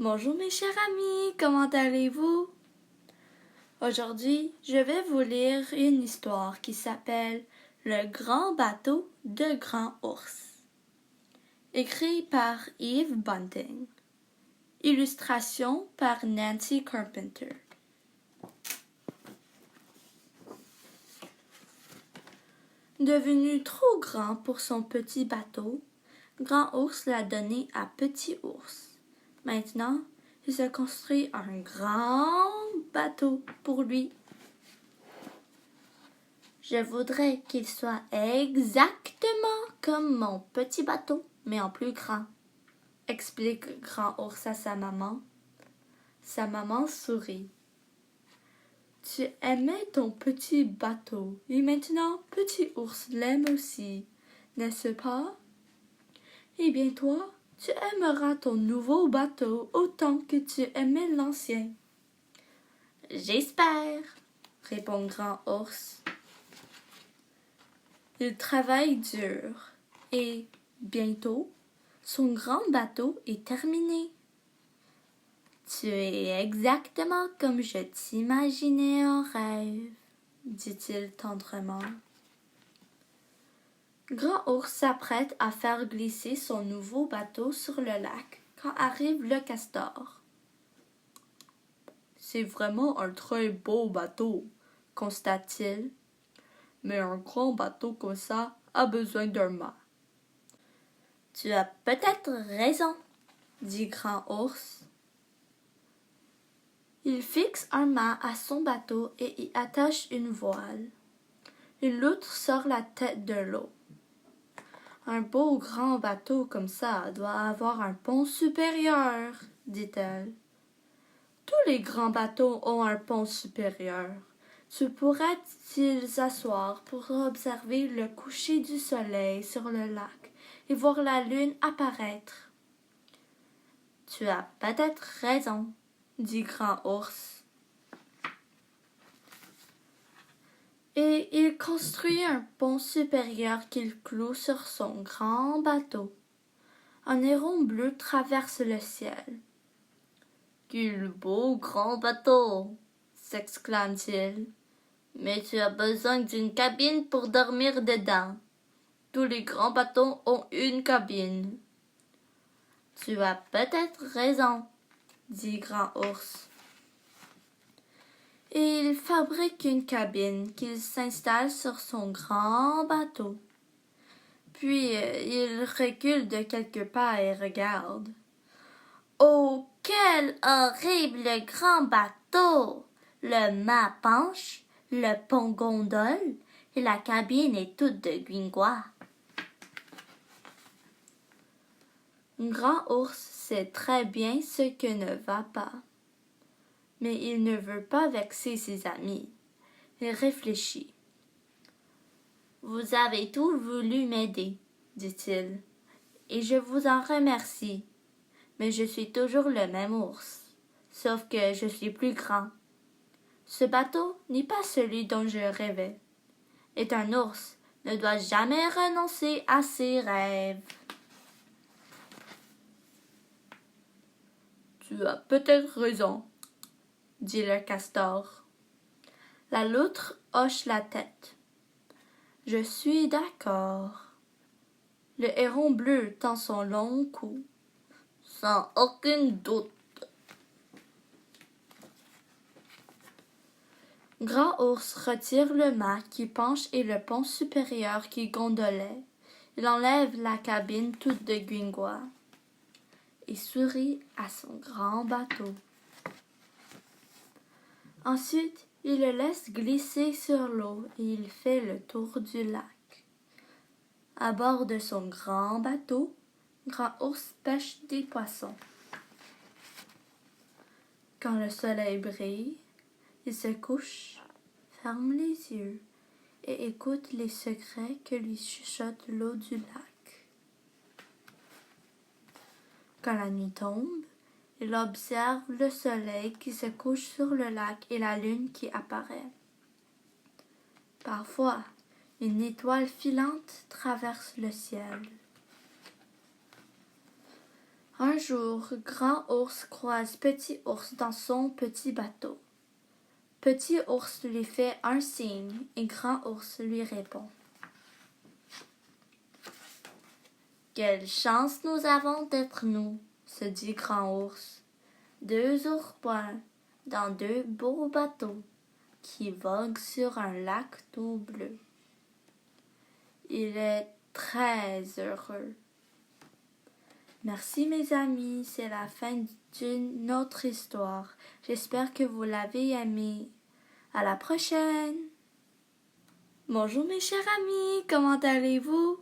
Bonjour mes chers amis, comment allez-vous? Aujourd'hui, je vais vous lire une histoire qui s'appelle Le grand bateau de Grand Ours. Écrit par Yves Bunting. Illustration par Nancy Carpenter. Devenu trop grand pour son petit bateau, Grand Ours l'a donné à Petit Ours. Maintenant, il se construit un grand bateau pour lui. Je voudrais qu'il soit exactement comme mon petit bateau, mais en plus grand, explique Grand Ours à sa maman. Sa maman sourit. Tu aimais ton petit bateau, et maintenant Petit Ours l'aime aussi, n'est-ce pas? Eh bien toi, tu aimeras ton nouveau bateau autant que tu aimais l'ancien. J'espère, répond Grand Ours. Il travaille dur et, bientôt, son grand bateau est terminé. Tu es exactement comme je t'imaginais en rêve, dit-il tendrement. Grand Ours s'apprête à faire glisser son nouveau bateau sur le lac quand arrive le castor. C'est vraiment un très beau bateau, constate-t-il. Mais un grand bateau comme ça a besoin d'un mât. Tu as peut-être raison, dit Grand Ours. Il fixe un mât à son bateau et y attache une voile. Une loutre sort la tête de l'eau. Un beau grand bateau comme ça doit avoir un pont supérieur, dit-elle. Tous les grands bateaux ont un pont supérieur. Tu pourrais t'y asseoir pour observer le coucher du soleil sur le lac et voir la lune apparaître. Tu as peut-être raison, dit Grand Ours. Et il construit un pont supérieur qu'il cloue sur son grand bateau. Un héron bleu traverse le ciel. Quel beau grand bateau! S'exclame-t-il. Mais tu as besoin d'une cabine pour dormir dedans. Tous les grands bateaux ont une cabine. Tu as peut-être raison, dit Grand Ours. Et il fabrique une cabine qu'il s'installe sur son grand bateau. Puis il recule de quelques pas et regarde. Oh, quel horrible grand bateau! Le mât penche, le pont gondole et la cabine est toute de guingois. Grand Ours sait très bien ce que ne va pas. Mais il ne veut pas vexer ses amis. Il réfléchit. Vous avez tous voulu m'aider, dit-il, et je vous en remercie. Mais je suis toujours le même ours, sauf que je suis plus grand. Ce bateau n'est pas celui dont je rêvais. Et un ours ne doit jamais renoncer à ses rêves. Tu as peut-être raison, dit le castor. La loutre hoche la tête. Je suis d'accord. Le héron bleu tend son long cou. Sans aucun doute. Grand Ours retire le mât qui penche et le pont supérieur qui gondolait. Il enlève la cabine toute de guingois et sourit à son grand bateau. Ensuite, il le laisse glisser sur l'eau et il fait le tour du lac. À bord de son grand bateau, Grand Ours pêche des poissons. Quand le soleil brille, il se couche, ferme les yeux et écoute les secrets que lui chuchote l'eau du lac. Quand la nuit tombe, il observe le soleil qui se couche sur le lac et la lune qui apparaît. Parfois, une étoile filante traverse le ciel. Un jour, Grand Ours croise Petit Ours dans son petit bateau. Petit Ours lui fait un signe et Grand Ours lui répond. Quelle chance nous avons d'être nous, se dit Grand Ours. Deux oursins dans deux beaux bateaux qui voguent sur un lac tout bleu. Il est très heureux. Merci mes amis, c'est la fin d'une autre histoire. J'espère que vous l'avez aimé. À la prochaine! Bonjour mes chers amis, comment allez-vous?